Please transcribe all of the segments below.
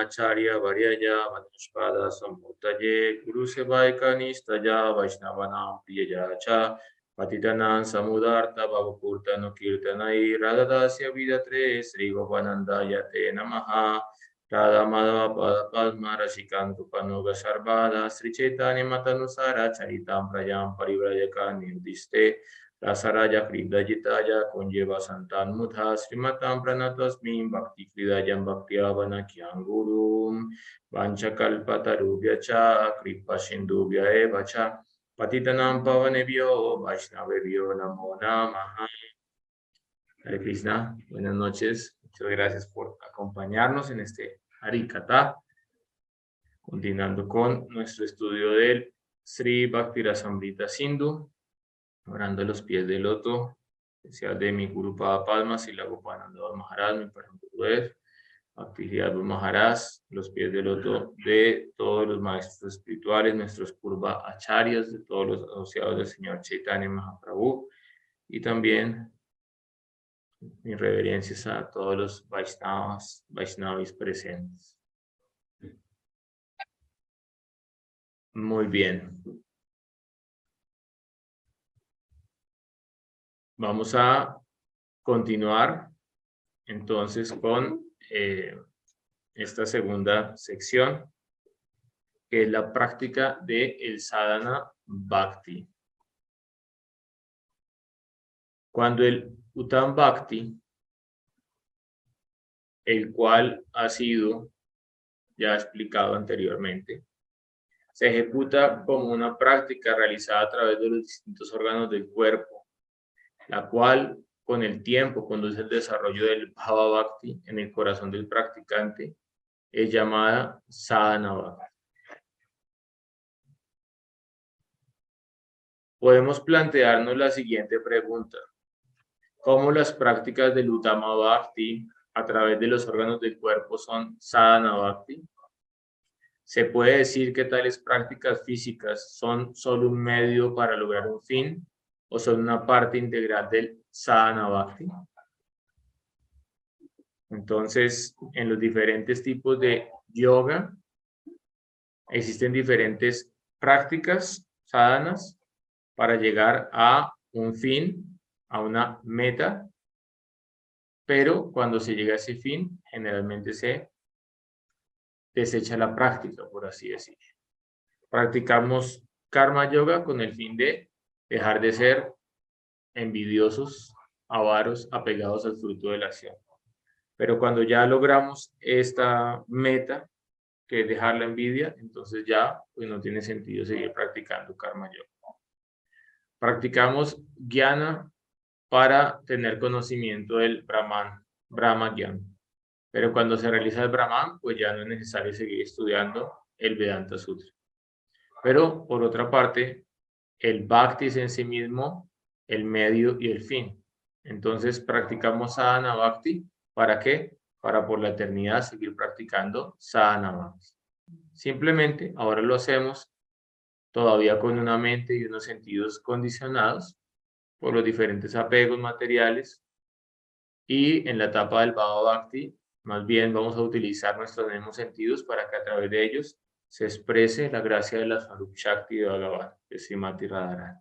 Brahmacharya Varyaya Vanushpada Sambuttaye Guru Sevaika Nistaya Vaishnavanam Priyaya Cha Patitanam Samudarta Bhavapurtano Kirtanai Radhadasya Vidatre Sri Gopanandaya Te Namaha Radha Madhava Padma Rashikantu Panoga Sarvada Sri Chaitanya Matanusara Charitam Prayam Parivrajaka Nirdiste Rasaraja Kridajitaya Kunjeva Santan Mudha Srimatam Pranatasmi Bhakti Kridajam Bhaktiavana Kyangurum Vanchakalpatarubhya Cha Kripa Sindhubhya Eva Cha Patitanam Pavanebhyo Vaishnavebhyo Namo Namaha. Hare Krishna, buenas noches. Muchas gracias por acompañarnos en este Harikatha. Continuando con nuestro estudio del Sri Bhaktirasamrita Sindhu. Orando a los pies del loto, especial de mi Guru Pada Padma, Srila Gopananda Maharaj, mi Param Gurudev, Bhakti-Vedanta Maharaj, los pies del loto de todos los maestros espirituales, nuestros Purva Acharyas, de todos los asociados del Señor Chaitanya Mahaprabhu, y también mis reverencias a todos los Vaishnavis presentes. Muy bien. Vamos a continuar entonces con esta segunda sección, que es la práctica del sadhana bhakti. Cuando el Uttam Bhakti, el cual ha sido ya explicado anteriormente, se ejecuta como una práctica realizada a través de los distintos órganos del cuerpo, la cual con el tiempo conduce al desarrollo del Bhava Bhakti en el corazón del practicante, es llamada Sadhana Bhakti. Podemos plantearnos la siguiente pregunta: ¿cómo las prácticas del Uttama Bhakti a través de los órganos del cuerpo son Sadhana Bhakti? ¿Se puede decir que tales prácticas físicas son solo un medio para lograr un fin o son una parte integral del Sadhana Bhakti? Entonces, en los diferentes tipos de yoga existen diferentes prácticas sadhanas para llegar a un fin, a una meta, pero cuando se llega a ese fin, generalmente se desecha la práctica, por así decirlo. Practicamos karma yoga con el fin de dejar de ser envidiosos, avaros, apegados al fruto de la acción. Pero cuando ya logramos esta meta, que es dejar la envidia, entonces ya pues no tiene sentido seguir practicando karma yoga. Practicamos jnana para tener conocimiento del Brahman, Brahma Gyan. Pero cuando se realiza el Brahman, pues ya no es necesario seguir estudiando el Vedanta Sutra. Pero por otra parte, el Bhakti es en sí mismo el medio y el fin. Entonces practicamos Sadhana Bhakti. ¿Para qué? Para por la eternidad seguir practicando Sadhana Bhakti. Simplemente ahora lo hacemos todavía con una mente y unos sentidos condicionados por los diferentes apegos materiales, y en la etapa del Bhava Bhakti más bien vamos a utilizar nuestros mismos sentidos para que a través de ellos se exprese la gracia de la Swarup Shakti de Bhagavan, de Srimati Radharani.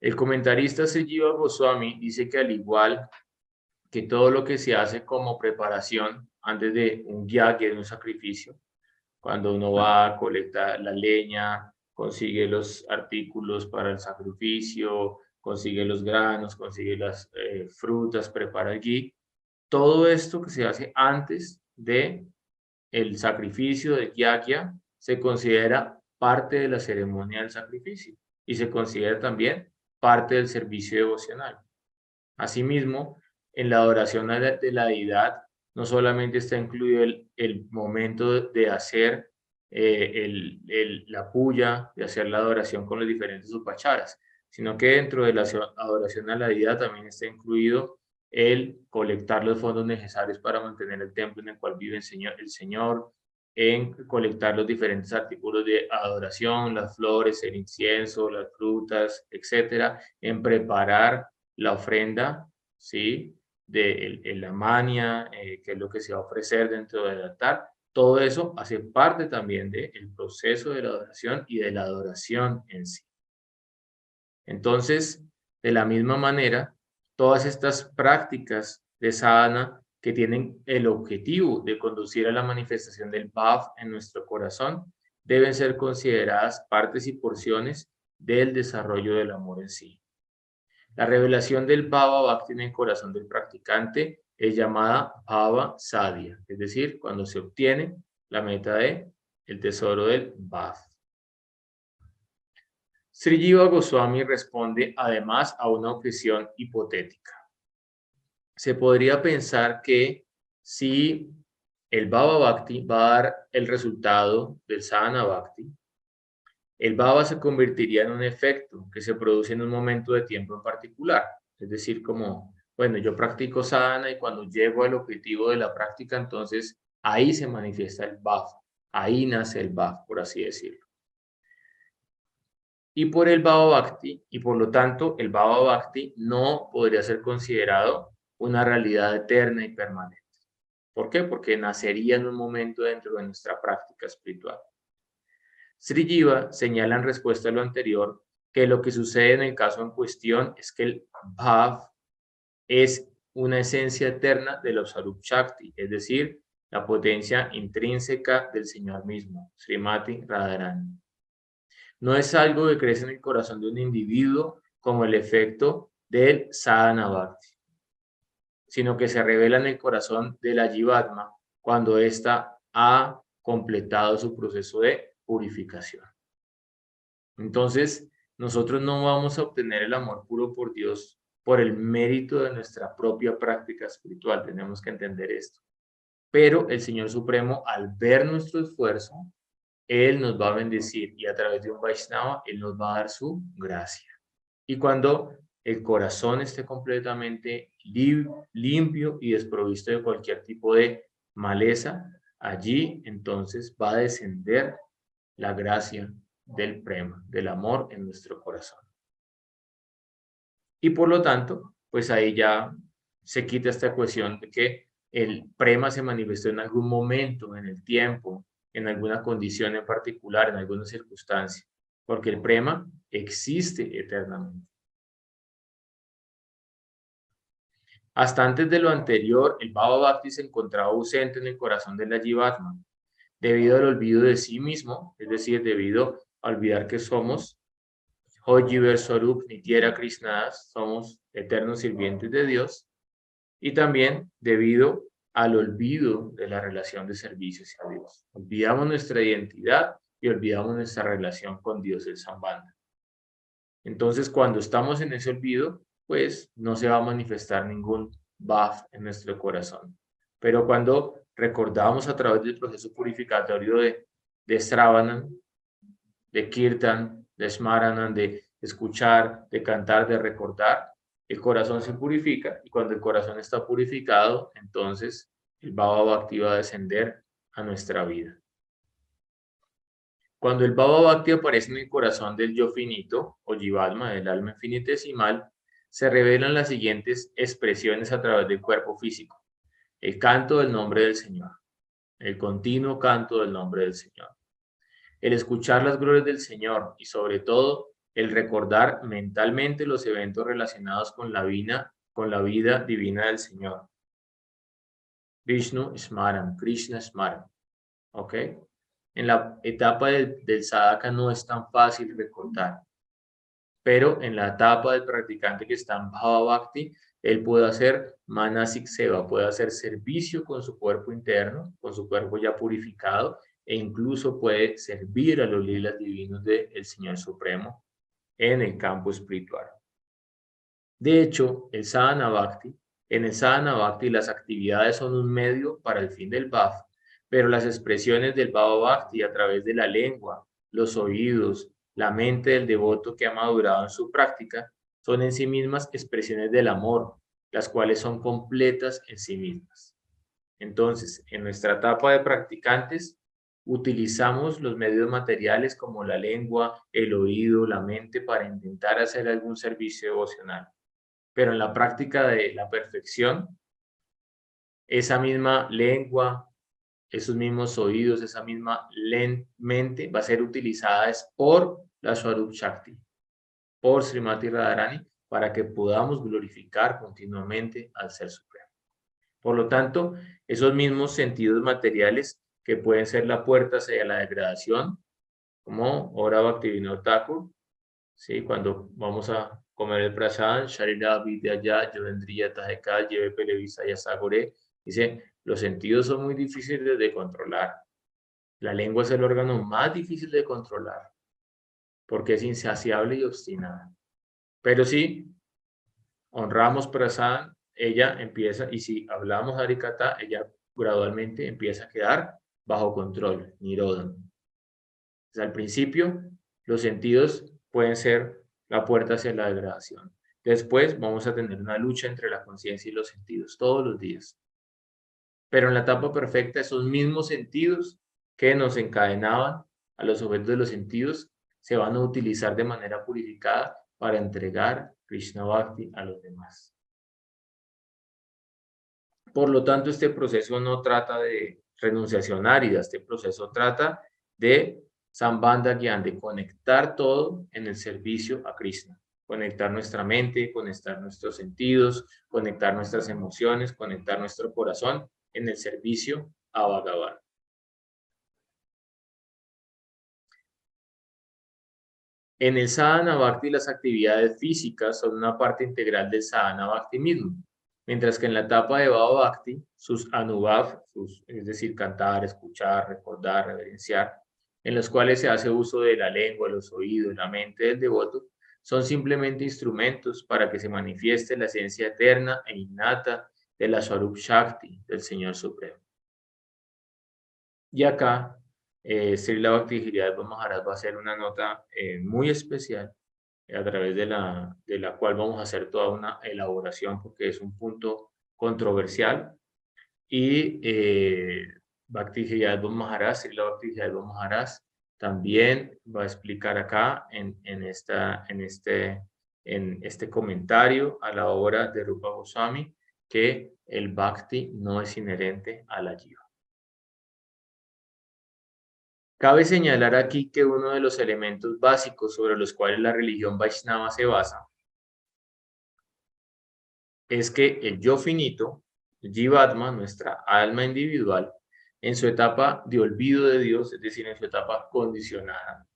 El comentarista Sri Jiva Goswami dice que al igual que todo lo que se hace como preparación antes de un yagya, de un sacrificio, cuando uno va a colectar la leña, consigue los artículos para el sacrificio, consigue los granos, consigue las frutas, prepara el ghee, todo esto que se hace antes de el sacrificio de yagya se considera parte de la ceremonia del sacrificio y se considera también parte del servicio devocional. Asimismo, en la adoración de la deidad no solamente está incluido el momento de hacer la puya, de hacer la adoración con los diferentes upacharas, sino que dentro de la adoración a la deidad también está incluido el colectar los fondos necesarios para mantener el templo en el cual vive el Señor, en colectar los diferentes artículos de adoración, las flores, el incienso, las frutas, etcétera, en preparar la ofrenda, ¿sí? la mania, qué es lo que se va a ofrecer dentro del altar. Todo eso hace parte también del proceso de la adoración y de la adoración en sí. Entonces, de la misma manera, todas estas prácticas de sadhana que tienen el objetivo de conducir a la manifestación del bhav en nuestro corazón, deben ser consideradas partes y porciones del desarrollo del amor en sí. La revelación del Bhava Bhakti en el corazón del practicante es llamada Bhava Sadhya, es decir, cuando se obtiene la meta de el tesoro del Bhav. Sri Jiva Goswami responde además a una objeción hipotética. Se podría pensar que si el Bhava Bhakti va a dar el resultado del Sadhana Bhakti, el bhava se convertiría en un efecto que se produce en un momento de tiempo en particular. Es decir, como, bueno, yo practico sadhana y cuando llego al objetivo de la práctica, entonces ahí se manifiesta el bhav, ahí nace el bhav, por así decirlo. Y por el Bhava Bhakti, y por lo tanto el Bhava Bhakti no podría ser considerado una realidad eterna y permanente. ¿Por qué? Porque nacería en un momento dentro de nuestra práctica espiritual. Sri Jiva señala en respuesta a lo anterior que lo que sucede en el caso en cuestión es que el Bhav es una esencia eterna de los Sarup Shakti, es decir, la potencia intrínseca del Señor mismo, Srimati Radharani. No es algo que crece en el corazón de un individuo como el efecto del Sadhana Bhakti, sino que se revela en el corazón de la Jivatma cuando ésta ha completado su proceso de purificación. Entonces, nosotros no vamos a obtener el amor puro por Dios por el mérito de nuestra propia práctica espiritual. Tenemos que entender esto. Pero el Señor Supremo, al ver nuestro esfuerzo, Él nos va a bendecir y a través de un Vaishnava, Él nos va a dar su gracia. Y cuando el corazón esté completamente limpio y desprovisto de cualquier tipo de maleza, allí entonces va a descender la gracia del prema, del amor en nuestro corazón. Y por lo tanto, pues ahí ya se quita esta cuestión de que el prema se manifestó en algún momento, en el tiempo, en alguna condición en particular, en alguna circunstancia, porque el prema existe eternamente. Hasta antes de lo anterior, el Bhava Bhakti se encontraba ausente en el corazón de la Jivatma, debido al olvido de sí mismo, es decir, debido a olvidar que somos Hojiver Swarup Nityera Krishnadas, somos eternos sirvientes de Dios, y también debido al olvido de la relación de servicio hacia Dios. Olvidamos nuestra identidad y olvidamos nuestra relación con Dios, el Sambandha. Entonces, cuando estamos en ese olvido, pues no se va a manifestar ningún bhav en nuestro corazón. Pero cuando recordamos a través del proceso purificatorio de Sravanan, de Kirtan, de Smaranan, de escuchar, de cantar, de recordar, el corazón se purifica y cuando el corazón está purificado, entonces el Bhava Bhakti va a descender a nuestra vida. Cuando el Bhava Bhakti aparece en el corazón del yo finito o Jivalma, del alma infinitesimal, se revelan las siguientes expresiones a través del cuerpo físico. El canto del nombre del Señor, el continuo canto del nombre del Señor, el escuchar las glorias del Señor y sobre todo el recordar mentalmente los eventos relacionados con la vida divina del Señor. Vishnu Smaran, Krishna Smaran. ¿Ok? En la etapa del sadhaka no es tan fácil recordar, pero en la etapa del practicante que está en Bhava Bhakti, él puede hacer Manasik Seva, puede hacer servicio con su cuerpo interno, con su cuerpo ya purificado, e incluso puede servir a los lilas divinos del Señor Supremo en el campo espiritual. De hecho, en el Sadhana Bhakti las actividades son un medio para el fin del Bhav, pero las expresiones del Bhava Bhakti a través de la lengua, los oídos, la mente del devoto que ha madurado en su práctica, son en sí mismas expresiones del amor, las cuales son completas en sí mismas. Entonces, en nuestra etapa de practicantes, utilizamos los medios materiales como la lengua, el oído, la mente para intentar hacer algún servicio devocional. pero en la práctica de la perfección, esa misma lengua, esos mismos oídos, esa misma mente va a ser utilizada por la Swarup Shakti, por Srimati Radharani, para que podamos glorificar continuamente al Ser Supremo. Por lo tanto, esos mismos sentidos materiales que pueden ser la puerta hacia la degradación, como Ora Bhaktivinoda Thakur, ¿sí? Cuando vamos a comer el prasad, Sharira Vidyaya, Yovendriya Tajekal, Lleve Pelevisa Yasagore, dice, los sentidos son muy difíciles de controlar. La lengua es el órgano más difícil de controlar, porque es insaciable y obstinada. Pero si honramos prasad, ella empieza, y si hablamos Harikata, ella gradualmente empieza a quedar bajo control, Nirodhan. Entonces, al principio, los sentidos pueden ser la puerta hacia la degradación. Después vamos a tener una lucha entre la conciencia y los sentidos todos los días. Pero en la etapa perfecta, esos mismos sentidos que nos encadenaban a los objetos de los sentidos se van a utilizar de manera purificada para entregar Krishna Bhakti a los demás. Por lo tanto, este proceso no trata de renunciación árida, este proceso trata de Sambandha Gyan, de conectar todo en el servicio a Krishna. Conectar nuestra mente, conectar nuestros sentidos, conectar nuestras emociones, conectar nuestro corazón en el servicio a Bhagavan. En el Sadhana Bhakti las actividades físicas son una parte integral del Sadhana Bhakti mismo, mientras que en la etapa de Bhava Bhakti, sus Anubhav, es decir, cantar, escuchar, recordar, reverenciar, en los cuales se hace uso de la lengua, los oídos, la mente del devoto, son simplemente instrumentos para que se manifieste la esencia eterna e innata de la Swarup Shakti del Señor Supremo. Y acá, Srila Bhakti-Giridhar Maharaj va a hacer una nota muy especial a través de la cual vamos a hacer toda una elaboración porque es un punto controversial. Y Bhakti-Giridhar Maharaj, Srila Bhakti-Giridhar Maharaj, también va a explicar acá en este comentario a la obra de Rupa Goswami que el Bhakti no es inherente a la Jiva. Cabe señalar aquí que uno de los elementos básicos sobre los cuales la religión Vaishnava se basa es que el yo finito, Jivatma, nuestra alma individual, en su etapa de olvido de Dios, es decir, en su etapa condicionada,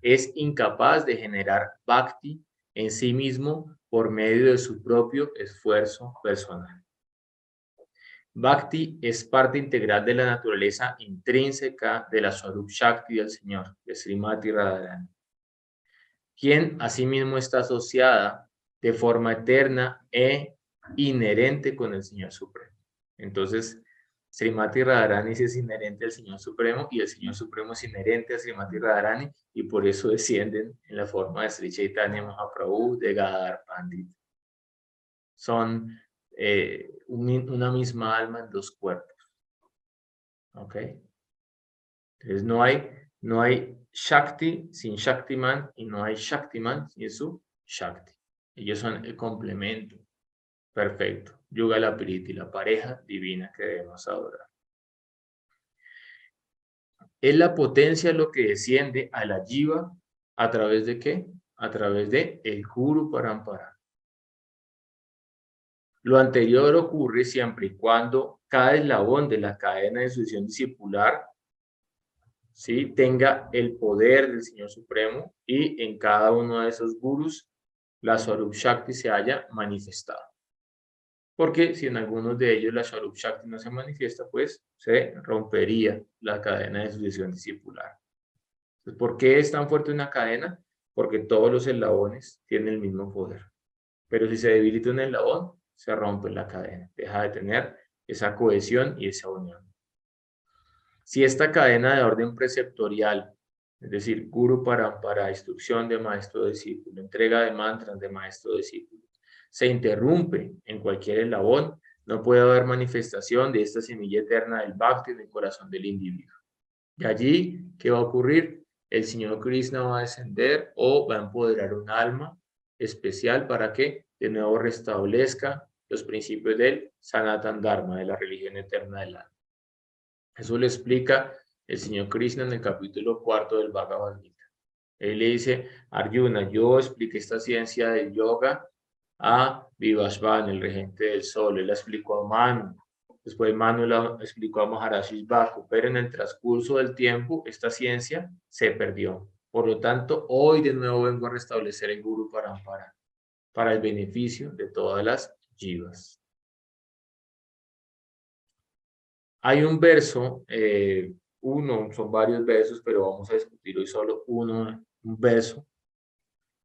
es incapaz de generar bhakti en sí mismo por medio de su propio esfuerzo personal. Bhakti es parte integral de la naturaleza intrínseca de la Swarup Shakti del Señor, de Srimati Radharani, quien asimismo está asociada de forma eterna e inherente con el Señor Supremo. Entonces, Srimati Radharani es inherente al Señor Supremo y el Señor Supremo es inherente a Srimati Radharani y por eso descienden en la forma de Sri Chaitanya Mahaprabhu, de Gadadhar Pandit. Son una misma alma en dos cuerpos. ¿Ok? Entonces no hay Shakti sin Shaktiman y no hay Shaktiman sin su Shakti. Ellos son el complemento perfecto. Yugala Priti, la pareja divina que debemos adorar. Es la potencia lo que desciende a la Jiva a través de ¿qué? A través de el Guru Parampara. Lo anterior ocurre siempre y cuando cada eslabón de la cadena de sucesión discipular, ¿sí?, tenga el poder del Señor Supremo y en cada uno de esos gurus la Swarup Shakti se haya manifestado. Porque si en algunos de ellos la Swarup Shakti no se manifiesta, pues se rompería la cadena de sucesión discipular. Entonces, ¿por qué es tan fuerte una cadena? Porque todos los eslabones tienen el mismo poder. Pero si se debilita un eslabón, se rompe la cadena, deja de tener esa cohesión y esa unión. Si esta cadena de orden preceptorial, es decir, Guru Parampara, instrucción de maestro-discípulo, entrega de mantras de maestro-discípulo, se interrumpe en cualquier eslabón, no puede haber manifestación de esta semilla eterna del Bhakti en el corazón del individuo. Y allí, ¿qué va a ocurrir? El Señor Krishna va a descender o va a empoderar un alma especial para que de nuevo restablezca los principios del Sanatan Dharma, de la religión eterna del alma. Eso lo explica el señor Krishna en el capítulo 4 del Bhagavad Gita. Él le dice, Arjuna, yo expliqué esta ciencia del yoga a Vivasvan, el regente del sol. Él la explicó a Manu. Después Manu la explicó a Maharaji Baku, pero en el transcurso del tiempo esta ciencia se perdió. Por lo tanto, hoy de nuevo vengo a restablecer el Guru Parampara para el beneficio de todas las jivas. Hay un verso, son varios versos, pero vamos a discutir hoy solo un verso.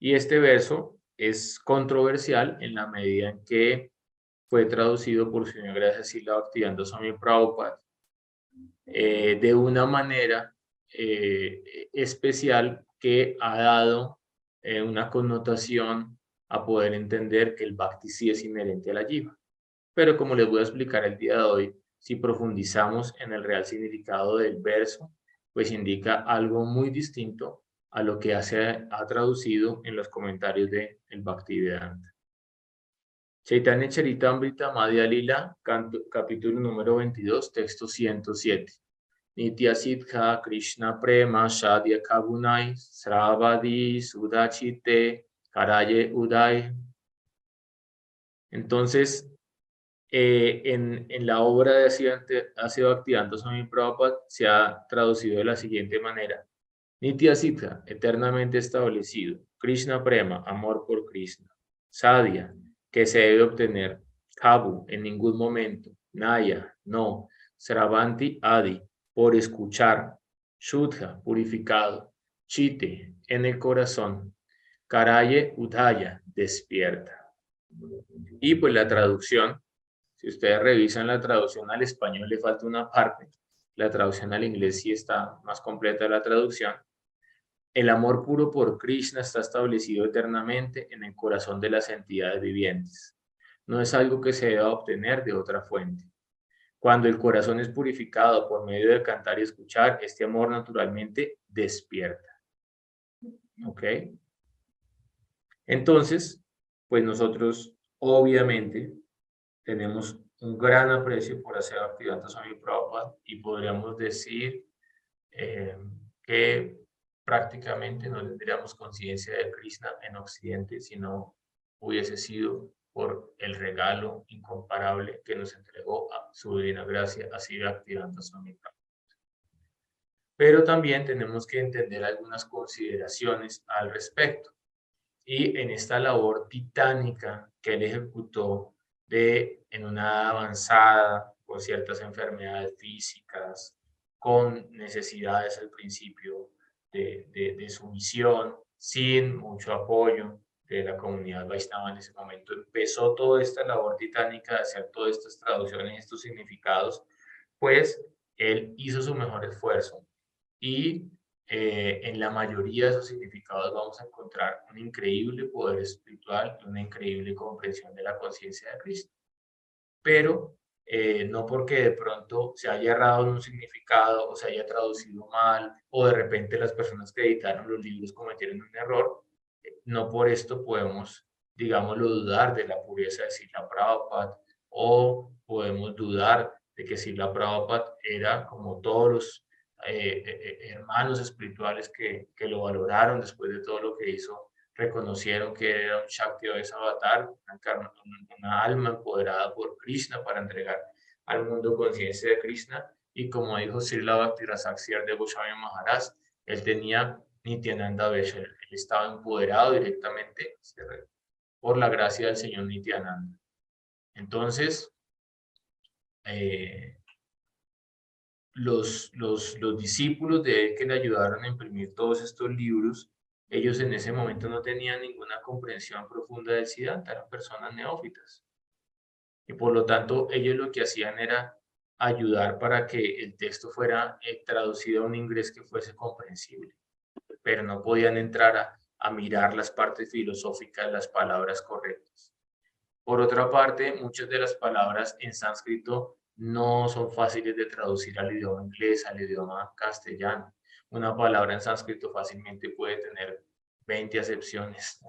Y este verso es controversial en la medida en que fue traducido por su señor Gracia Srila Bhaktivedanta Swami Prabhupada de una manera especial que ha dado una connotación a poder entender que el Bhakti sí es inherente a la jiva. Pero como les voy a explicar el día de hoy, si profundizamos en el real significado del verso, pues indica algo muy distinto a lo que ha traducido en los comentarios de el Bhaktivedanta. Chaitanya Charitamrita Madhya Lila, capítulo número 22, texto 107. Nitya Siddha Krishna Prema Shadya Kabunai Sravadi Sudachite Karaye Uday. Entonces, en la obra de Asiva Bhaktivedanta Swami Prabhupada se ha traducido de la siguiente manera. Nitya Siddha, eternamente establecido. Krishna Prema, amor por Krishna. Sadhya, que se debe obtener. Kabu, en ningún momento. Naya, no. Sravanti Adi, por escuchar. Shuddha, purificado. Chite, en el corazón. Karaye Udaya, despierta. Y pues la traducción, si ustedes revisan la traducción al español, le falta una parte. La traducción al inglés sí está más completa la traducción. El amor puro por Krishna está establecido eternamente en el corazón de las entidades vivientes. No es algo que se deba obtener de otra fuente. Cuando el corazón es purificado por medio de cantar y escuchar, este amor naturalmente despierta. ¿Ok? Entonces, pues nosotros obviamente tenemos un gran aprecio por hacer Bhaktivedanta Swami Prabhupada y podríamos decir que prácticamente no tendríamos conciencia de Krishna en Occidente si no hubiese sido por el regalo incomparable que nos entregó a su divina gracia, así Bhaktivedanta Swami Prabhupada. Pero también tenemos que entender algunas consideraciones al respecto. Y en esta labor titánica que él ejecutó en una edad avanzada, con ciertas enfermedades físicas, con necesidades al principio de su misión, sin mucho apoyo de la comunidad Vaishnava en ese momento, empezó toda esta labor titánica de hacer todas estas traducciones y estos significados, pues él hizo su mejor esfuerzo y en la mayoría de esos significados vamos a encontrar un increíble poder espiritual y una increíble comprensión de la conciencia de Cristo. Pero no porque de pronto se haya errado en un significado o se haya traducido mal o de repente las personas que editaron los libros cometieron un error, no por esto podemos, digámoslo, dudar de la pureza de Srila Prabhupada o podemos dudar de que Srila Prabhupada era como todos los hermanos espirituales que lo valoraron después de todo lo que hizo, reconocieron que era un Shakti Avatar, una alma empoderada por Krishna para entregar al mundo conciencia de Krishna. Y como dijo Srila Bhakti-Rasaksiyar de Goswami Maharaj, él tenía Nityananda Vesha, él estaba empoderado directamente por la gracia del Señor Nityananda. Entonces, los discípulos de él que le ayudaron a imprimir todos estos libros, ellos en ese momento no tenían ninguna comprensión profunda del Siddhanta, eran personas neófitas. Y por lo tanto, ellos lo que hacían era ayudar para que el texto fuera traducido a un inglés que fuese comprensible, pero no podían entrar a mirar las partes filosóficas, las palabras correctas. Por otra parte, muchas de las palabras en sánscrito no son fáciles de traducir al idioma inglés, al idioma castellano. Una palabra en sánscrito fácilmente puede tener 20 acepciones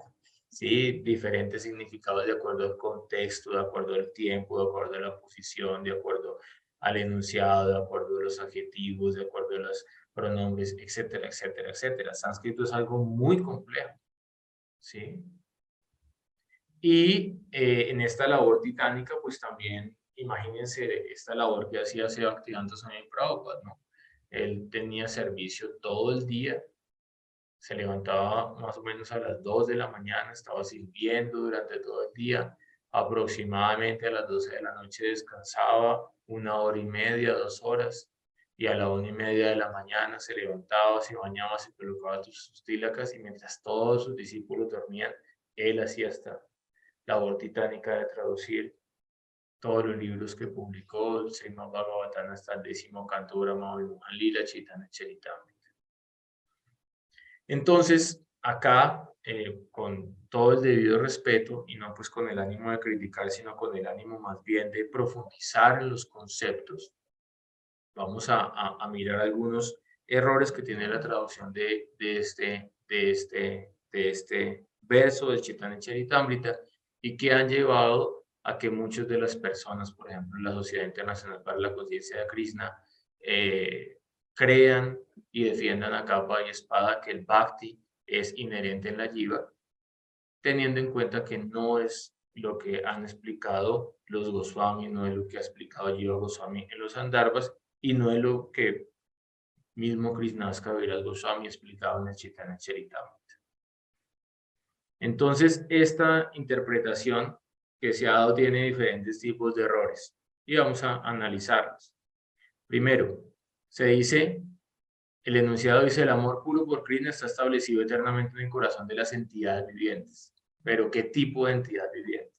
¿sí? Diferentes significados de acuerdo al contexto, de acuerdo al tiempo, de acuerdo a la posición, de acuerdo al enunciado, de acuerdo a los adjetivos, de acuerdo a los pronombres, etcétera, etcétera, etcétera. Sánscrito es algo muy complejo, ¿sí? Y en esta labor titánica, pues también, imagínense esta labor que hacía Bhaktivedanta Swami Prabhupada, ¿no? Él tenía servicio todo el día, se levantaba más o menos a las 2 de la mañana, estaba sirviendo durante todo el día, aproximadamente a las 12 de la noche descansaba 1 hora y media, 2 horas, y a la 1:30 de la mañana se levantaba, se bañaba, se colocaba sus tílacas, y mientras todos sus discípulos dormían, él hacía esta labor titánica de traducir todos los libros que publicó, el Srimad Bhagavatam hasta el 10º canto, Brahma Vimohan Lila Chaitanya Charitamrita. Entonces, acá, con todo el debido respeto, y no pues con el ánimo de criticar, sino con el ánimo más bien de profundizar en los conceptos, vamos a mirar algunos errores que tiene la traducción de este verso del Chaitanya Charitamrita y que han llevado a que muchas de las personas, por ejemplo, la Sociedad Internacional para la Conciencia de Krishna, crean y defiendan a capa y espada que el Bhakti es inherente en la Jiva, teniendo en cuenta que no es lo que han explicado los Goswami, no es lo que ha explicado Jiva Goswami en los Sandarbhas, y no es lo que mismo Krishnas Kaviraj Goswami explicaba en el Chaitanya Charitamrita. Entonces, esta interpretación que se ha dado tiene diferentes tipos de errores y vamos a analizarlos. Primero, se dice, el enunciado dice, el amor puro por Krishna está establecido eternamente en el corazón de las entidades vivientes. ¿Pero qué tipo de entidad viviente?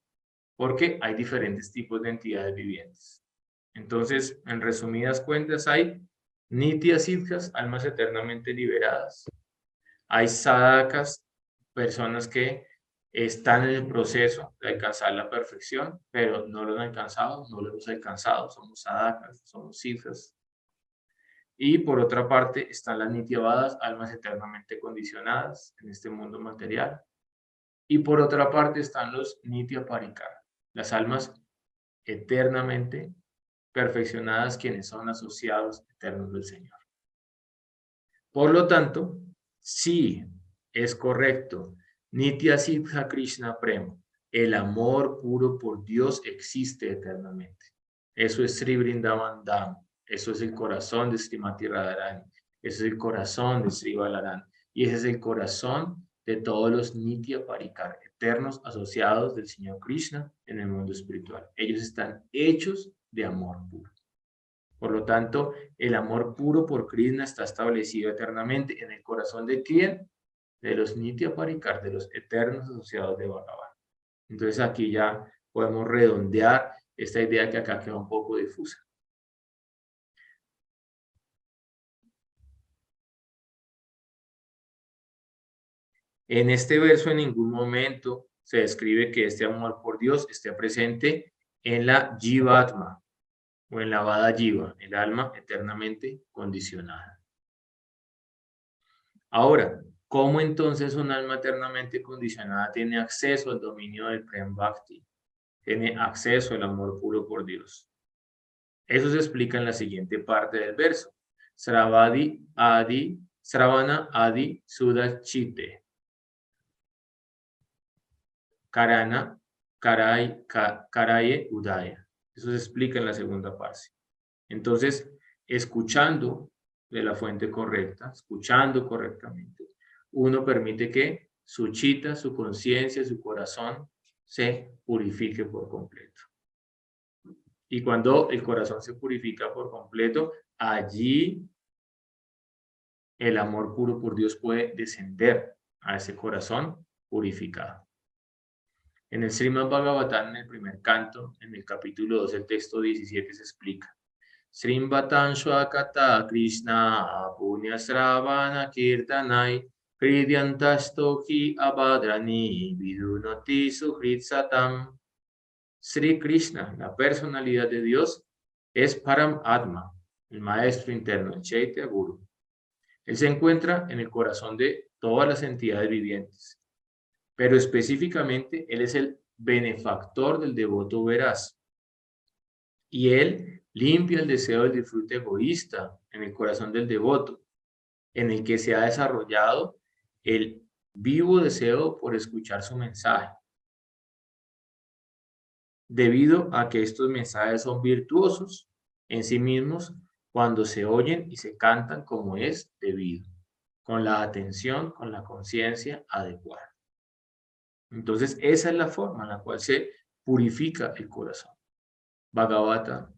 Porque hay diferentes tipos de entidades vivientes. Entonces, en resumidas cuentas, hay Nitya Siddhas, almas eternamente liberadas. Hay Sadhakas, personas que están en el proceso de alcanzar la perfección, pero no lo han alcanzado, no lo hemos alcanzado. Somos Sadhakas, somos Siddhas. Y por otra parte están las Nityavadas, almas eternamente condicionadas en este mundo material. Y por otra parte están los Nitya Parikar, las almas eternamente perfeccionadas, quienes son asociados eternos del Señor. Por lo tanto, sí es correcto, Nitya Siddha Krishna Prema, el amor puro por Dios existe eternamente. Eso es Sri Vrindavan Dham, eso es el corazón de Srimati Radharani, eso es el corazón de Sri Balaram, y ese es el corazón de todos los Nitya Parikar, eternos asociados del Señor Krishna en el mundo espiritual. Ellos están hechos de amor puro. Por lo tanto, el amor puro por Krishna está establecido eternamente en el corazón de ¿quién? De los Nitya Parikar, de los eternos asociados de Bhagavan. Entonces aquí ya podemos redondear esta idea que acá queda un poco difusa. En este verso en ningún momento se describe que este amor por Dios esté presente en la Jivatma o en la Vada Jiva, el alma eternamente condicionada. Ahora, ¿cómo entonces un alma eternamente condicionada tiene acceso al dominio del Prem Bhakti? Tiene acceso al amor puro por Dios. Eso se explica en la siguiente parte del verso. Sravana Adi Sudachite. Karana Karaye Udaya. Eso se explica en la segunda parte. Entonces, escuchando de la fuente correcta, escuchando correctamente, uno permite que su chita, su conciencia, su corazón se purifique por completo. Y cuando el corazón se purifica por completo, allí el amor puro por Dios puede descender a ese corazón purificado. En el Srimad Bhagavatam, en el primer canto, en el capítulo 2, el texto 17 se explica. Srimbatan Shwakata Krishna Punya Sravana Kirtanai Hridyantastohi Abhadrani Vidunati Suhrit Satam. Sri Krishna, la personalidad de Dios, es Param Atma, el maestro interno, el Chaitya Guru. Él se encuentra en el corazón de todas las entidades vivientes. pero específicamente él es el benefactor del devoto veraz. Y él limpia el deseo del disfrute egoísta en el corazón del devoto, en el que se ha desarrollado el vivo deseo por escuchar su mensaje, debido a que estos mensajes son virtuosos en sí mismos cuando se oyen y se cantan como es debido, con la atención, con la conciencia adecuada. Entonces, esa es la forma en la cual se purifica el corazón. Bhagavata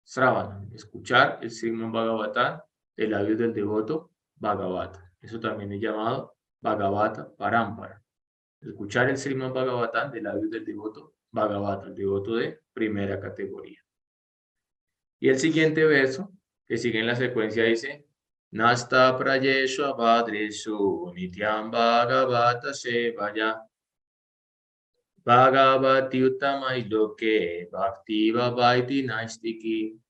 Sravana, escuchar el Srimad Bhagavatam de labios del devoto Bhagavata. Eso también es llamado Bhagavata Parampara. Escuchar el Srimad Bhagavatam de labios del devoto Bhagavata, el devoto de primera categoría. Y el siguiente verso, que sigue en la secuencia, dice: Nasta prayeshu abhadreshu nityam Bhagavata sevaya Bhagavati uttamai loke bhaktiva vaiti naistiki.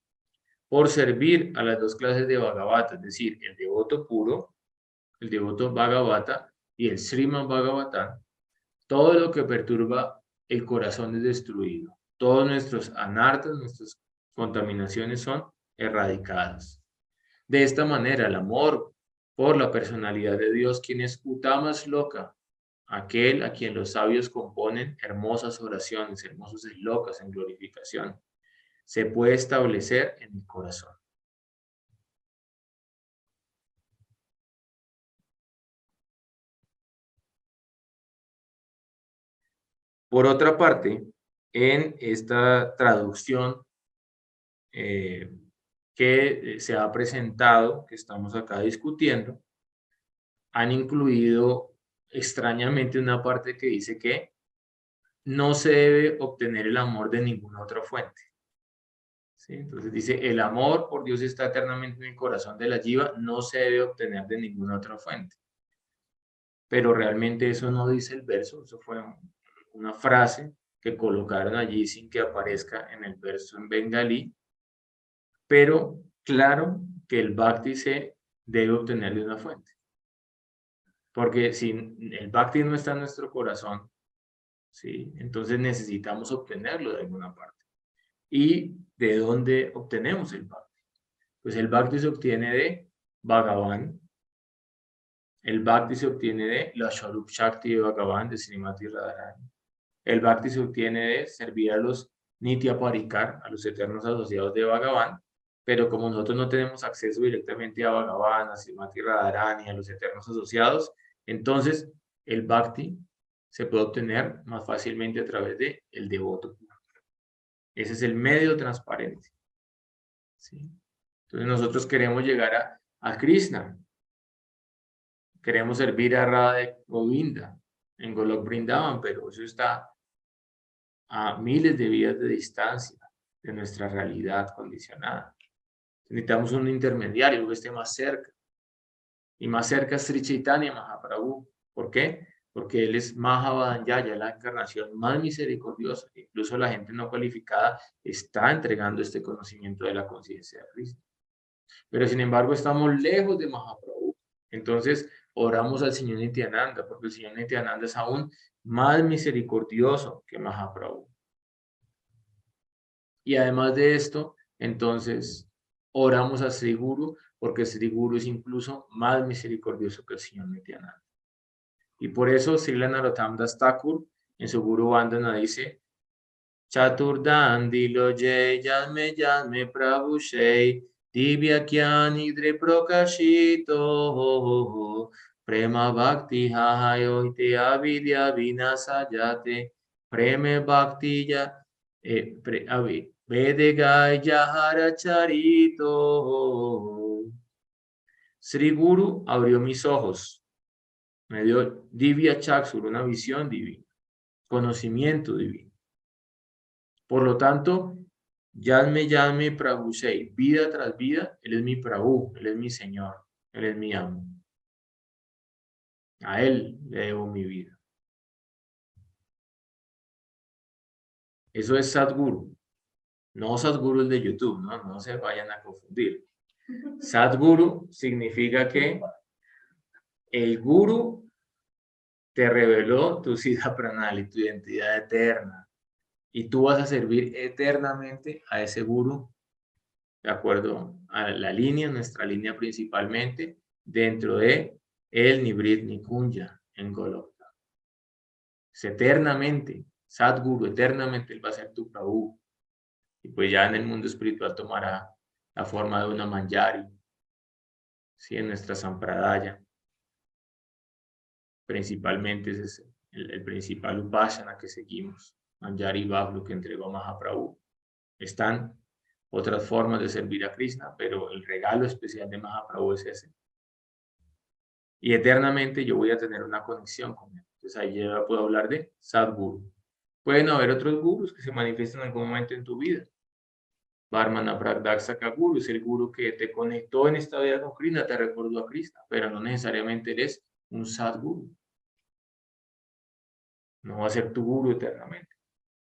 Por servir a las dos clases de Bhagavata, es decir, el devoto puro, el devoto Bhagavata y el Srimad Bhagavatam, todo lo que perturba el corazón es destruido. Todos nuestros anartas, nuestras contaminaciones son erradicadas. De esta manera, el amor por la personalidad de Dios, quien es Uttama Shloka, aquel a quien los sabios componen hermosas oraciones, hermosos slokas en glorificación, se puede establecer en el corazón. Por otra parte, en esta traducción que se ha presentado, que estamos acá discutiendo, han incluido extrañamente una parte que dice que no se debe obtener el amor de ninguna otra fuente. ¿Sí? Entonces dice, el amor por Dios está eternamente en el corazón de la jiva, no se debe obtener de ninguna otra fuente. Pero realmente eso no dice el verso, eso fue una frase que colocaron allí sin que aparezca en el verso en bengalí, pero claro que el bhakti se debe obtener de una fuente. Porque si el bhakti no está en nuestro corazón, ¿sí? Entonces necesitamos obtenerlo de alguna parte. ¿Y de dónde obtenemos el bhakti? Pues el bhakti se obtiene de Bhagavan. El bhakti se obtiene de la Sharup Shakti de Bhagavan, de Srimati Radharani. El bhakti se obtiene de servir a los Nitya Parikar, a los eternos asociados de Bhagavan, pero como nosotros no tenemos acceso directamente a Bhagavan, a Srimati Radharani, a los eternos asociados, entonces el bhakti se puede obtener más fácilmente a través de el devoto. Ese es el medio transparente. ¿Sí? Entonces nosotros queremos llegar a Krishna. Queremos servir a Radha Govinda en Golok Vrindavan, pero eso está a miles de vidas de distancia de nuestra realidad condicionada. Necesitamos un intermediario que esté más cerca. Y más cerca es Sri Chaitanya Mahaprabhu. ¿Por qué? Porque él es Mahavadanyaya, la encarnación más misericordiosa. Incluso la gente no cualificada está entregando este conocimiento de la conciencia de Cristo. Pero sin embargo estamos lejos de Mahaprabhu. Entonces oramos al Señor Nityananda, porque el Señor Nityananda es aún más misericordioso que Mahaprabhu. Y además de esto, entonces oramos a Sri Guru, porque Sri Guru es incluso más misericordioso que el Señor Nityananda. Y por eso Srila Narottam Das Thakur en su Guru Vandana dice: Chaturdan dilo jay yadme prabhu shei divya kyani dre prokashito prema bhakti hahayo te avidya vinasa yate preme bhakti ya vedegay yahara charito. Sri Guru abrió mis ojos, me dio divya chaksur, una visión divina, conocimiento divino. Por lo tanto, Yadme Prabhu Sei, vida tras vida, Él es mi Prabhu, Él es mi Señor, Él es mi amo. A Él le debo mi vida. Eso es Sadguru. No Sadguru el de YouTube, no se vayan a confundir. Sadguru significa que el Guru te reveló tu siddha pranali, tu identidad eterna. Y tú vas a servir eternamente a ese guru, de acuerdo a la línea, nuestra línea principalmente, dentro de el Nivrit Nikunja en Golokta. Es eternamente, Sadguru, eternamente él va a ser tu Prabhu. Y pues ya en el mundo espiritual tomará la forma de una manjari, ¿sí? En nuestra sampradaya. Principalmente ese es el principal upasana que seguimos. Manjari Bablu que entregó Mahaprabhu. Están otras formas de servir a Krishna, pero el regalo especial de Mahaprabhu es ese. Y eternamente yo voy a tener una conexión con él. Entonces ahí ya puedo hablar de Sadguru. Pueden haber otros gurus que se manifiesten en algún momento en tu vida. Varmana Pragdaksaka Guru es el guru que te conectó en esta vida con Krishna, te recordó a Krishna, pero no necesariamente eres un Sadguru. No va a ser tu guru eternamente.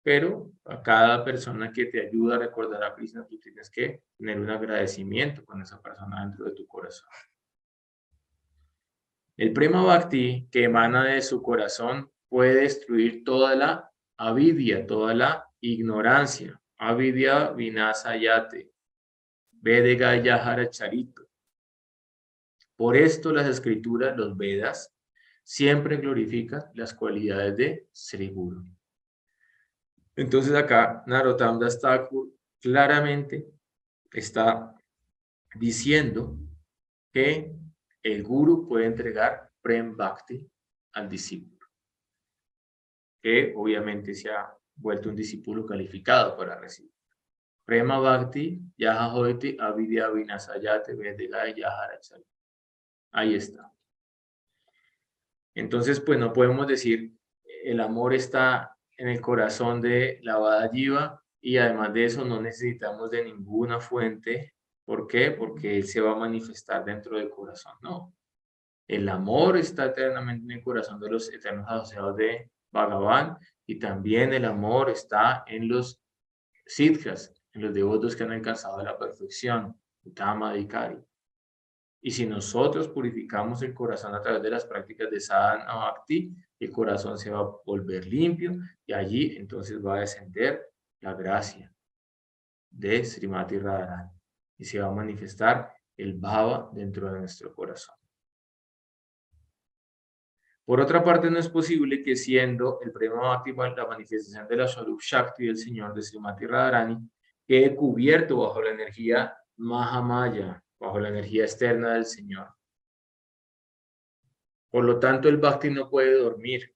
Pero a cada persona que te ayuda a recordar a Krishna, tú tienes que tener un agradecimiento con esa persona dentro de tu corazón. El Prema Bhakti que emana de su corazón puede destruir toda la avidya, toda la ignorancia. Avidya vinasayate, vedegaya charito. Por esto las escrituras, los Vedas, siempre glorifican las cualidades de Sri Guru. Entonces acá Narottam Das Thakur claramente está diciendo que el guru puede entregar Prem Bhakti al discípulo, que obviamente se ha vuelto un discípulo calificado para recibir. Prema Bhakti, Yaha Hoiti, Avidya Vinasayate, Vedegaya Yahara Chari. Ahí está. Entonces, pues no podemos decir el amor está en el corazón de la Vada Jiva y además de eso no necesitamos de ninguna fuente. ¿Por qué? Porque él se va a manifestar dentro del corazón. No. El amor está eternamente en el corazón de los eternos asociados de Bhagavan y también el amor está en los siddhas, en los devotos que han alcanzado la perfección, Uttama Adhikari. Y si nosotros purificamos el corazón a través de las prácticas de sadhana bhakti, el corazón se va a volver limpio y allí entonces va a descender la gracia de Srimati Radharani y se va a manifestar el bhava dentro de nuestro corazón. Por otra parte, no es posible que siendo el Prema Bhakti la manifestación de la Swarup Shakti del Señor de Srimati Radharani quede cubierto bajo la energía Mahamaya, bajo la energía externa del Señor. Por lo tanto, el Bhakti no puede dormir,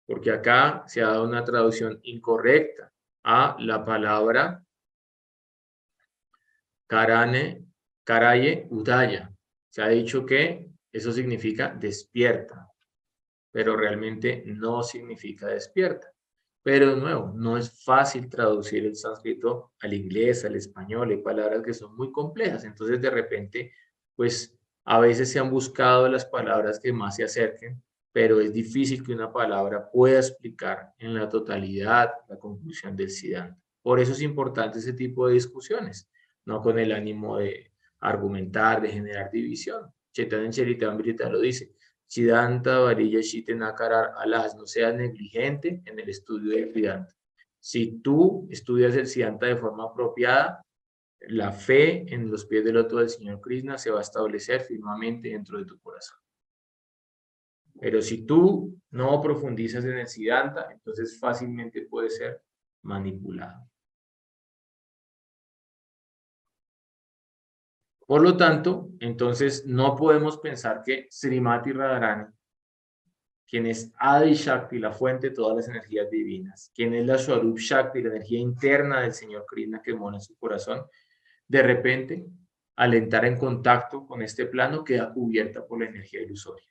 porque acá se ha dado una traducción incorrecta a la palabra Karaye Udaya. Se ha dicho que eso significa despierta, pero realmente no significa despierta. Pero de nuevo, no es fácil traducir el sánscrito al inglés, al español, hay palabras que son muy complejas, entonces de repente, pues a veces se han buscado las palabras que más se acerquen, pero es difícil que una palabra pueda explicar en la totalidad la conclusión del Siddhanta. Por eso es importante ese tipo de discusiones, no con el ánimo de argumentar, de generar división. Chaitanya Charitamrita lo dice, Siddhanta Variya Shitenakarar Alas, no seas negligente en el estudio del Siddhanta. Si tú estudias el Siddhanta de forma apropiada, la fe en los pies del loto del Señor Krishna se va a establecer firmemente dentro de tu corazón. Pero si tú no profundizas en el Siddhanta, entonces fácilmente puede ser manipulado. Por lo tanto, entonces no podemos pensar que Srimati Radharani, quien es Adi Shakti, la fuente de todas las energías divinas, quien es la Swarup Shakti, la energía interna del Señor Krishna que mora en su corazón, de repente, al entrar en contacto con este plano, queda cubierta por la energía ilusoria.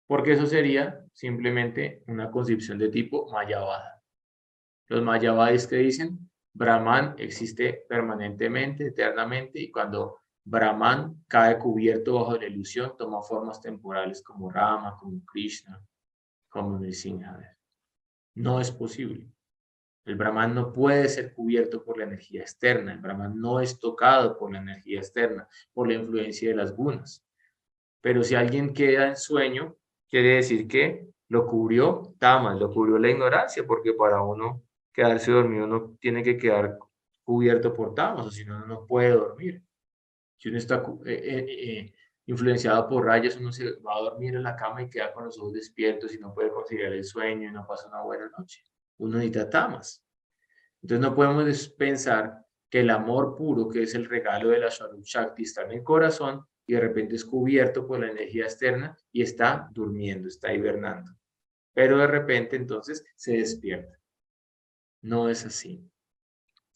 Porque eso sería simplemente una concepción de tipo Mayavada. Los Mayavadis que dicen, Brahman existe permanentemente, eternamente, y cuando Brahman cae cubierto bajo la ilusión, toma formas temporales como Rama, como Krishna, como Nrsimha. No es posible. El Brahman no puede ser cubierto por la energía externa. El Brahman no es tocado por la energía externa, por la influencia de las gunas. Pero si alguien queda en sueño, quiere decir que lo cubrió tamas, lo cubrió la ignorancia, porque para uno quedarse dormido uno tiene que quedar cubierto por tamas, o si no, uno no puede dormir. Si uno está influenciado por rayas, uno se va a dormir en la cama y queda con los ojos despiertos y no puede conciliar el sueño y no pasa una buena noche. Uno necesita tamas. Entonces no podemos pensar que el amor puro, que es el regalo de la Swarup Shakti, está en el corazón y de repente es cubierto por la energía externa y está durmiendo, está hibernando. Pero de repente entonces se despierta. No es así.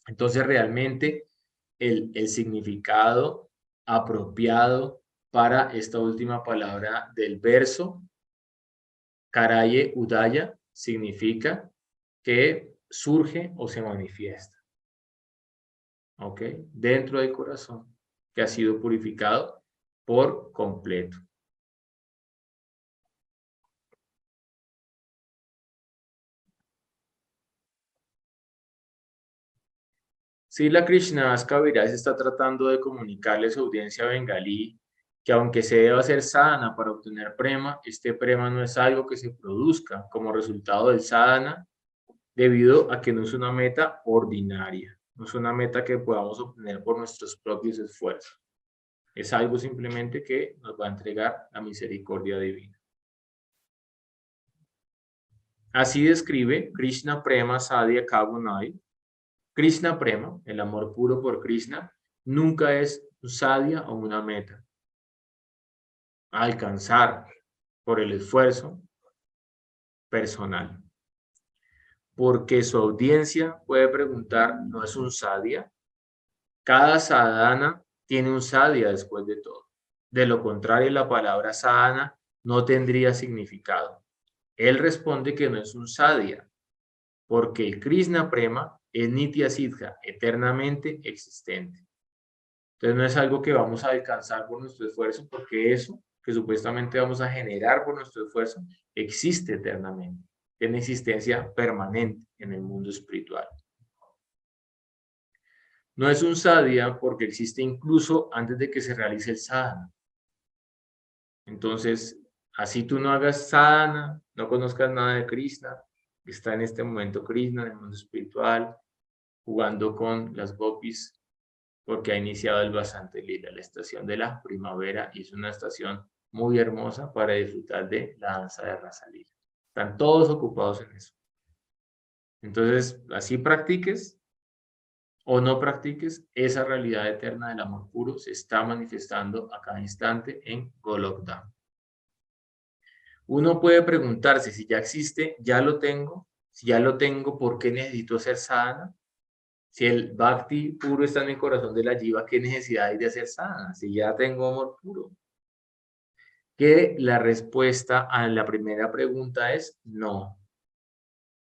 Entonces realmente el significado apropiado para esta última palabra del verso, Karaye Udaya, significa que surge o se manifiesta. ¿Ok? Dentro del corazón, que ha sido purificado por completo. Srila Krishnadas Kaviraj está tratando de comunicarle a su audiencia bengalí que aunque se deba hacer sadhana para obtener prema, este prema no es algo que se produzca como resultado del sadhana debido a que no es una meta ordinaria, no es una meta que podamos obtener por nuestros propios esfuerzos. Es algo simplemente que nos va a entregar la misericordia divina. Así describe Krishna Prema Sadhya Kavunai. Krishna Prema, el amor puro por Krishna, nunca es un sadhya o una meta a alcanzar por el esfuerzo personal. Porque su audiencia puede preguntar, ¿no es un sadhya? Cada sadhana tiene un sadhya después de todo. De lo contrario, la palabra sadhana no tendría significado. Él responde que no es un sadhya, porque el Krishna Prema es Nitya Siddha, eternamente existente. Entonces no es algo que vamos a alcanzar por nuestro esfuerzo, porque eso que supuestamente vamos a generar por nuestro esfuerzo existe eternamente, tiene existencia permanente en el mundo espiritual. No es un sadhya porque existe incluso antes de que se realice el sadhana. Entonces, así tú no hagas sadhana, no conozcas nada de Krishna, está en este momento Krishna en el mundo espiritual, jugando con las gopis, porque ha iniciado el Vasanta Lila, la estación de la primavera, y es una estación muy hermosa para disfrutar de la danza de Rasa Lila. Están todos ocupados en eso. Entonces, así practiques o no practiques, esa realidad eterna del amor puro se está manifestando a cada instante en Golok Dham. Uno puede preguntarse si ya existe, ya lo tengo, si ya lo tengo, ¿por qué necesito hacer sadhana? Si el bhakti puro está en el corazón de la jiva, ¿qué necesidad hay de hacer sadhana? Si ya tengo amor puro. Que la respuesta a la primera pregunta es no.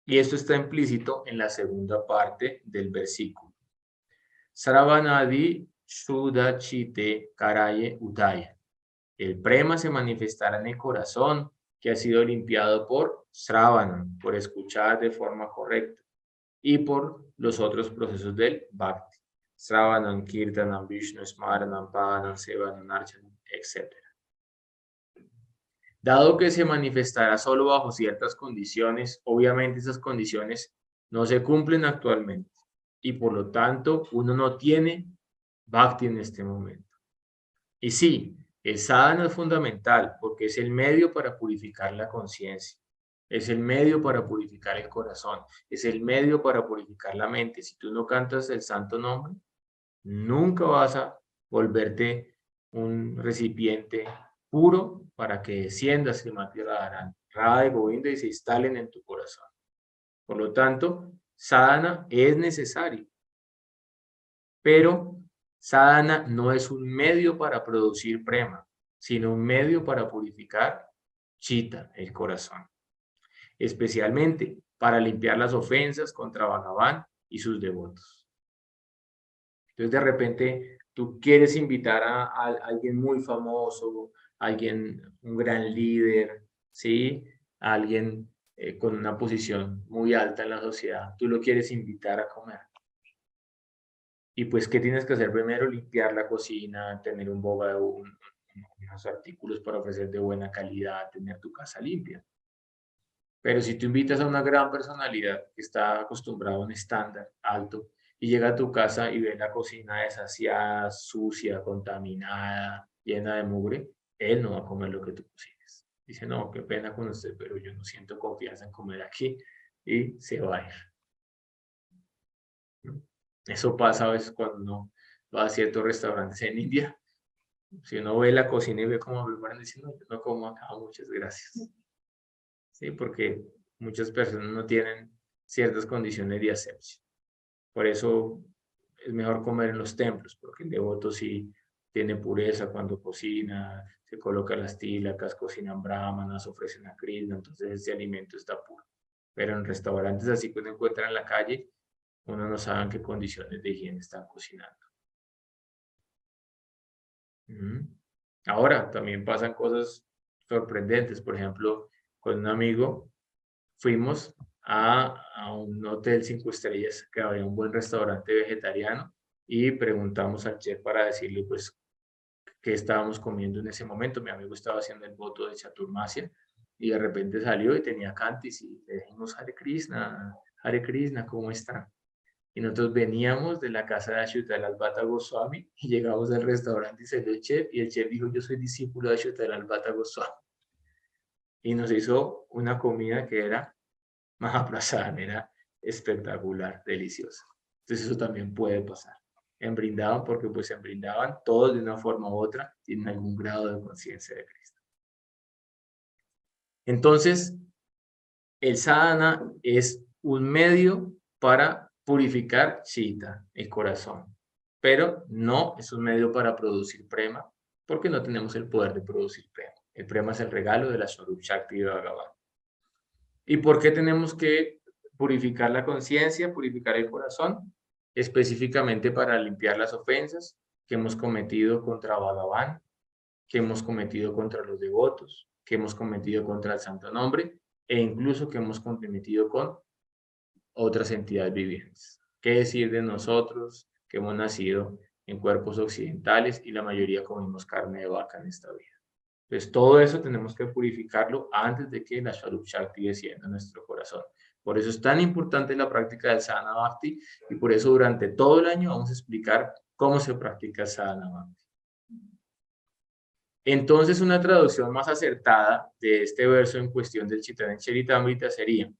Y esto está implícito en la segunda parte del versículo. Sravanadi Shudachite Karaye Udaya. El prema se manifestará en el corazón que ha sido limpiado por Sravanam, por escuchar de forma correcta, y por los otros procesos del Bhakti. Sravanam, Kirtanam, Vishnu, Smaranam, Padanam, Sevanam, Archanam, etc. Dado que se manifestará solo bajo ciertas condiciones, obviamente esas condiciones no se cumplen actualmente y por lo tanto uno no tiene Bhakti en este momento. Y sí, el sadhana es fundamental porque es el medio para purificar la conciencia, es el medio para purificar el corazón, es el medio para purificar la mente. Si tú no cantas el santo nombre, nunca vas a volverte un recipiente puro para que desciendas Srimati Radharani, Radha y Govinda y se instalen en tu corazón. Por lo tanto, sadhana es necesario, pero sadhana no es un medio para producir prema, sino un medio para purificar chitta, el corazón, especialmente para limpiar las ofensas contra Bhagavan y sus devotos. Entonces, de repente, tú quieres invitar a alguien muy famoso, alguien, un gran líder, ¿sí? A alguien con una posición muy alta en la sociedad, tú lo quieres invitar a comer. Y pues, ¿qué tienes que hacer primero? Limpiar la cocina, tener un boga, unos artículos para ofrecer de buena calidad, tener tu casa limpia. Pero si tú invitas a una gran personalidad que está acostumbrada a un estándar alto y llega a tu casa y ve la cocina desasiada, sucia, contaminada, llena de mugre, él no va a comer lo que tú cocines. Dice, no, qué pena con usted, pero yo no siento confianza en comer aquí y se va a ir. ¿No? Eso pasa a veces cuando uno va a ciertos restaurantes en India. Si uno ve la cocina y ve cómo preparan, dice, no, yo no como acá, muchas gracias. Sí, porque muchas personas no tienen ciertas condiciones de asepsia. Por eso es mejor comer en los templos, porque el devoto sí tiene pureza cuando cocina, se coloca las tílacas, cocinan brahmanas, ofrecen a Krishna, entonces ese alimento está puro. Pero en restaurantes así que uno encuentra en la calle, uno no sabe en qué condiciones de higiene están cocinando. Ahora también pasan cosas sorprendentes. Por ejemplo, con un amigo fuimos a un hotel 5 estrellas que había un buen restaurante vegetariano y preguntamos al chef para decirle pues qué estábamos comiendo en ese momento. Mi amigo estaba haciendo el voto de Chaturmasya y de repente salió y tenía cantis y le dijimos Hare Krishna, ¿cómo está? Y nosotros veníamos de la casa de Ashutalal Bhatta Goswami y llegamos al restaurante y salió el chef y el chef dijo, yo soy discípulo de Ashutalal Bhatta Goswami. Y nos hizo una comida que era Mahaprasad, era espectacular, deliciosa. Entonces eso también puede pasar. En Brindavan, porque pues en Brindavan todos de una forma u otra tienen algún grado de conciencia de Cristo. Entonces, el sadhana es un medio para purificar chitta, el corazón, pero no es un medio para producir prema, porque no tenemos el poder de producir prema. El prema es el regalo de la Swarup Shakti de Bhagavan. ¿Y por qué tenemos que purificar la conciencia, purificar el corazón? Específicamente para limpiar las ofensas que hemos cometido contra Bhagavan, que hemos cometido contra los devotos, que hemos cometido contra el santo nombre e incluso que hemos cometido con otras entidades vivientes. ¿Qué decir de nosotros que hemos nacido en cuerpos occidentales y la mayoría comimos carne de vaca en esta vida? Entonces, todo eso tenemos que purificarlo antes de que la Swarup Shakti descienda a nuestro corazón. Por eso es tan importante la práctica del Sadhana Bhakti y por eso durante todo el año vamos a explicar cómo se practica el Sadhana Bhakti. Entonces, una traducción más acertada de este verso en cuestión del Chaitanya Charitamrita sería: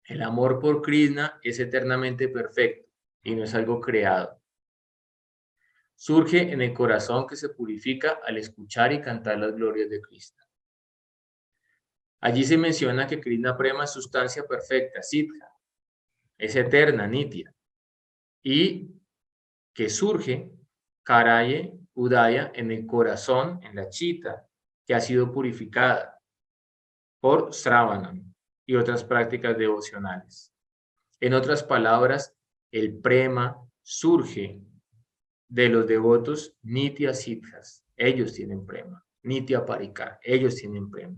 el amor por Krishna es eternamente perfecto y no es algo creado. Surge en el corazón que se purifica al escuchar y cantar las glorias de Krishna. Allí se menciona que Krishna Prema es sustancia perfecta, Siddha, es eterna, nitya, y que surge Karaye Udaya en el corazón, en la chita, que ha sido purificada por Sravanam y otras prácticas devocionales. En otras palabras, el prema surge de los devotos Nitya Siddhas. Ellos tienen prema. Nitya Parikar. Ellos tienen prema.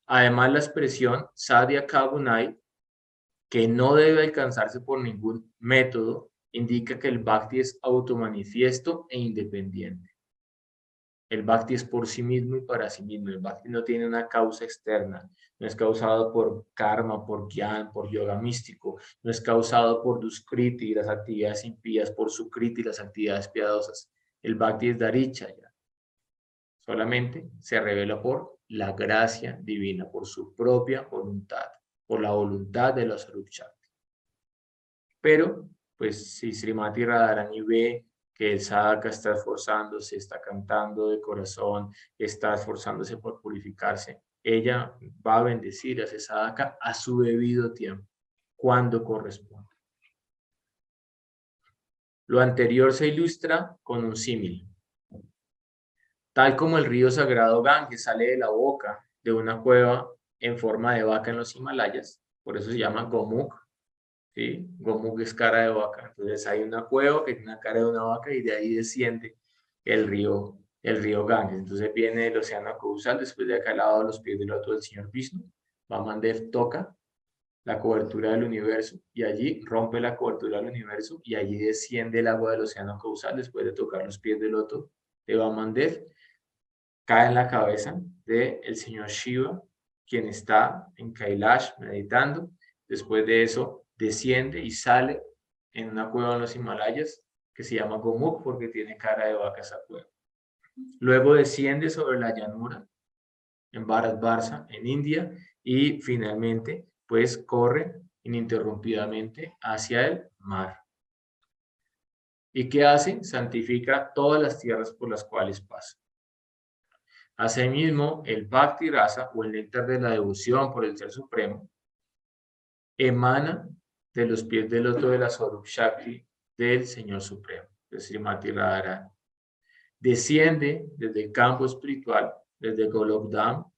Además, la expresión Sadhya Kabunai, que no debe alcanzarse por ningún método, indica que el Bhakti es automanifiesto e independiente. El Bhakti es por sí mismo y para sí mismo. El Bhakti no tiene una causa externa. No es causado por karma, por gyan, por yoga místico. No es causado por duskriti y las actividades impías, por sukriti y las actividades piadosas. El Bhakti es darichaya. Solamente se revela por la gracia divina, por su propia voluntad, por la voluntad de la Swarup Shakti. Pero, pues, si Srimati Radharani ve que el sadhaka está esforzándose, está cantando de corazón, está esforzándose por purificarse, ella va a bendecir a ese sadhaka a su debido tiempo, cuando corresponde. Lo anterior se ilustra con un símil. Tal como el río sagrado Ganges sale de la boca de una cueva en forma de vaca en los Himalayas, por eso se llama Gomukh, ¿sí? Gomukh es cara de vaca, entonces hay una cueva que tiene una cara de una vaca y de ahí desciende el río Ganges. Entonces viene el océano causal, después de acá al lado de los pies del loto del señor Vishnu, Vamandev toca la cobertura del universo y allí rompe la cobertura del universo y allí desciende el agua del océano causal después de tocar los pies del loto de Vamandev, cae en la cabeza del señor Shiva quien está en Kailash meditando. Después de eso desciende y sale en una cueva en los Himalayas que se llama Gomukh porque tiene cara de vaca esa cueva. Luego desciende sobre la llanura en Bharatvarsa, en India, y finalmente pues corre ininterrumpidamente hacia el mar. ¿Y qué hace? Santifica todas las tierras por las cuales pasa. Asimismo, el Bhakti Rasa o el néctar de la devoción por el Ser Supremo emana de los pies del loto de la Swarup Shakti del Señor Supremo, de Srimati Radharani. Desciende desde el campo espiritual, desde Golok Dham,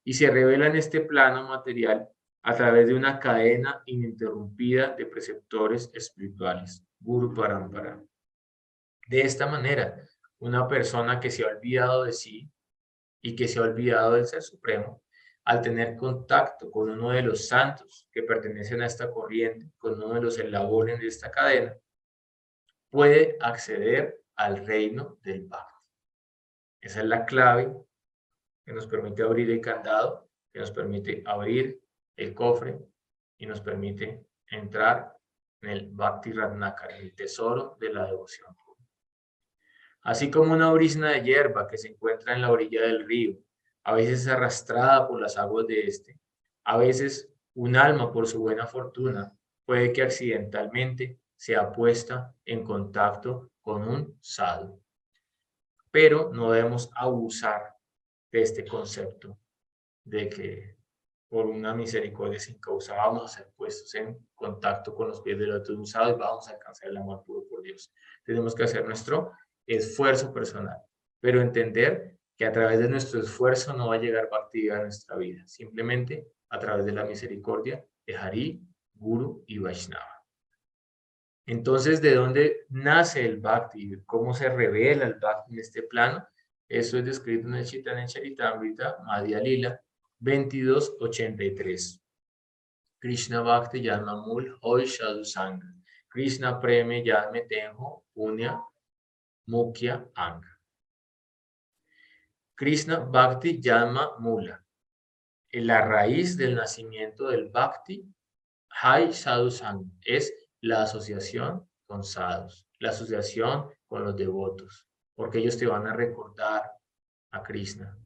y se revela en este plano material a través de una cadena ininterrumpida de preceptores espirituales, Guru Parampara. De esta manera, una persona que se ha olvidado de sí y que se ha olvidado del Ser Supremo, al tener contacto con uno de los santos que pertenecen a esta corriente, con uno de los eslabones de esta cadena, puede acceder al reino del Bhakti. Esa es la clave que nos permite abrir el candado, que nos permite abrir el cofre y nos permite entrar en el Bhakti Ratnakara, el tesoro de la devoción. Así como una brisna de hierba que se encuentra en la orilla del río, a veces arrastrada por las aguas de este, a veces un alma por su buena fortuna puede que accidentalmente sea puesta en contacto con un sadhu. Pero no debemos abusar de este concepto de que por una misericordia sin causa vamos a ser puestos en contacto con los pies del otro de un sadhu y vamos a alcanzar el amor puro por Dios. Tenemos que hacer nuestro esfuerzo personal, pero entender que a través de nuestro esfuerzo no va a llegar Bhakti a nuestra vida, simplemente a través de la misericordia de Hari, Guru y Vaishnava. Entonces, ¿de dónde nace el Bhakti? ¿Cómo se revela el Bhakti en este plano? Eso es descrito en el Chaitanya Charitamrita, Madhya Lila 2283. Krishna Bhakti Yanma Mul Hoy Sadhu Sangha. Krishna Preme Yanme Tenjo Punya Mukhya Anga. Krishna Bhakti Yanma Mula. La raíz del nacimiento del Bhakti, Hai Sadhu Sangha, es la asociación con sadhus, la asociación con los devotos, porque ellos te van a recordar a Krishna,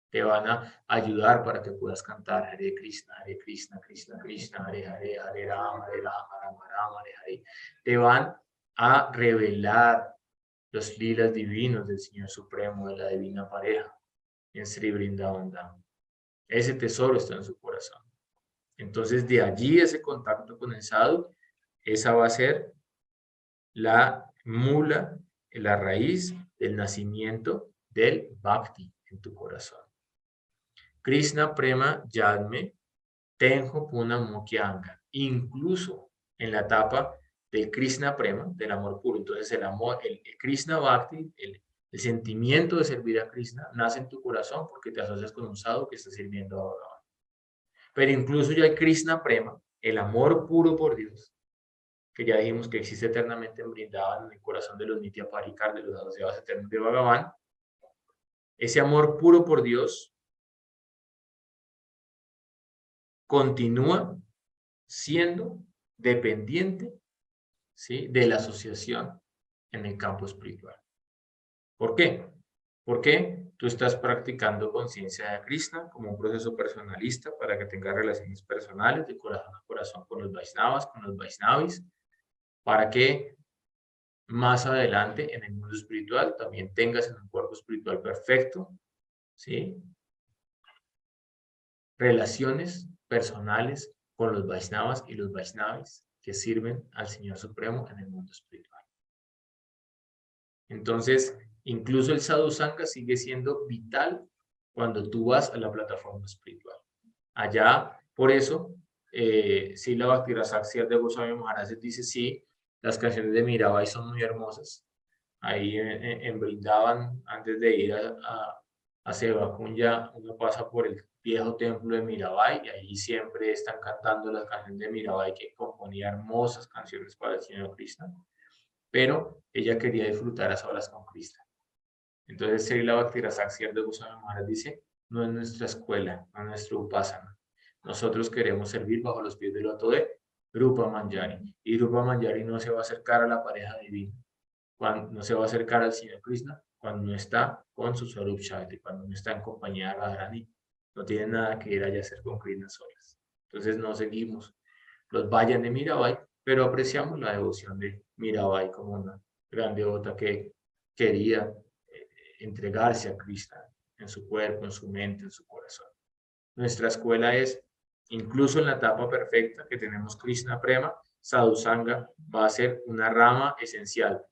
te van a ayudar para que puedas cantar Hare Krishna, Krishna Krishna, Hare Hare, Hare Rama, Rama Rama, Hare Hare. Te van a revelar los lilas divinos del Señor Supremo, de la divina pareja, en Sri Vrindavan Dham. Ese tesoro está en su corazón. Entonces, de allí ese contacto con el sadhu, esa va a ser la mula, la raíz del nacimiento del bhakti en tu corazón. Krishna Prema Yadme Tenjo Puna Mukyanga. Incluso en la etapa del Krishna Prema, del amor puro. Entonces el amor, el Krishna Bhakti, el sentimiento de servir a Krishna nace en tu corazón porque te asocias con un sadhu que está sirviendo a Bhagavan. Pero incluso ya el Krishna Prema, el amor puro por Dios, que ya dijimos que existe eternamente en Vrindavan, en el corazón de los Nitya Parikar, de los asociados eternos de Bhagavan, ese amor puro por Dios continúa siendo dependiente, ¿sí?, de la asociación en el campo espiritual. ¿Por qué? Porque tú estás practicando conciencia de Krishna como un proceso personalista para que tengas relaciones personales de corazón a corazón con los Vaishnavas, con los Vaishnavis, para que más adelante en el mundo espiritual también tengas en un cuerpo espiritual perfecto, ¿sí?, relaciones personales con los Vaishnavas y los Vaishnavis que sirven al Señor Supremo en el mundo espiritual. Entonces, incluso el Sadhu Sangha sigue siendo vital cuando tú vas a la plataforma espiritual. Allá, por eso, Srila Bhakti-Rasa de Goswami Maharaj dice, sí, las canciones de Mirabai son muy hermosas. Ahí en Vrindavan, antes de ir a Sevakunya, uno pasa por el viejo templo de Mirabai y allí siempre están cantando las canciones de Mirabai, que componía hermosas canciones para el Señor Krishna, pero ella quería disfrutar a solas con Krishna. Entonces Srila Bhakti-Rasa de Goswami Maharaj dice, no es nuestra escuela, no es nuestro upasana. Nosotros queremos servir bajo los pies del loto de Rupa Manjari. Y Rupa Manjari no se va a acercar a la pareja divina, no se va a acercar al Señor Krishna cuando no está con su Swarup Shakti, cuando no está en compañía de Radharani. No tiene nada que ir allá a hacer con Krishna solas. Entonces no seguimos los vayan de Mirabai, pero apreciamos la devoción de Mirabai como una gran devota que quería entregarse a Krishna en su cuerpo, en su mente, en su corazón. Nuestra escuela es, incluso en la etapa perfecta que tenemos Krishna Prema, Sadhusanga va a ser una rama esencial.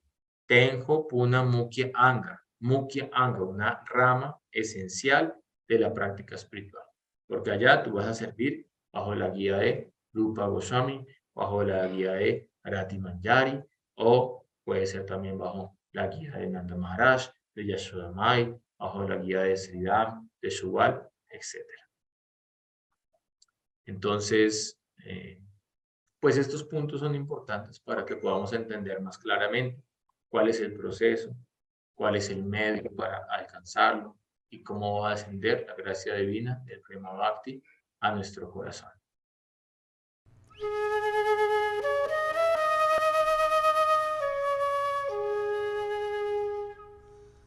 Tenjo Puna Mukhya Anga. Mukhya Anga, una rama esencial de la práctica espiritual. Porque allá tú vas a servir bajo la guía de Rupa Goswami, bajo la guía de Rati Manjari, o puede ser también bajo la guía de Nanda Maharaj, de Yashoda Mai, bajo la guía de Sridham, de Shubal, etc. Entonces, pues estos puntos son importantes para que podamos entender más claramente cuál es el proceso, cuál es el medio para alcanzarlo y cómo va a descender la gracia divina del Prema Bhakti a nuestro corazón.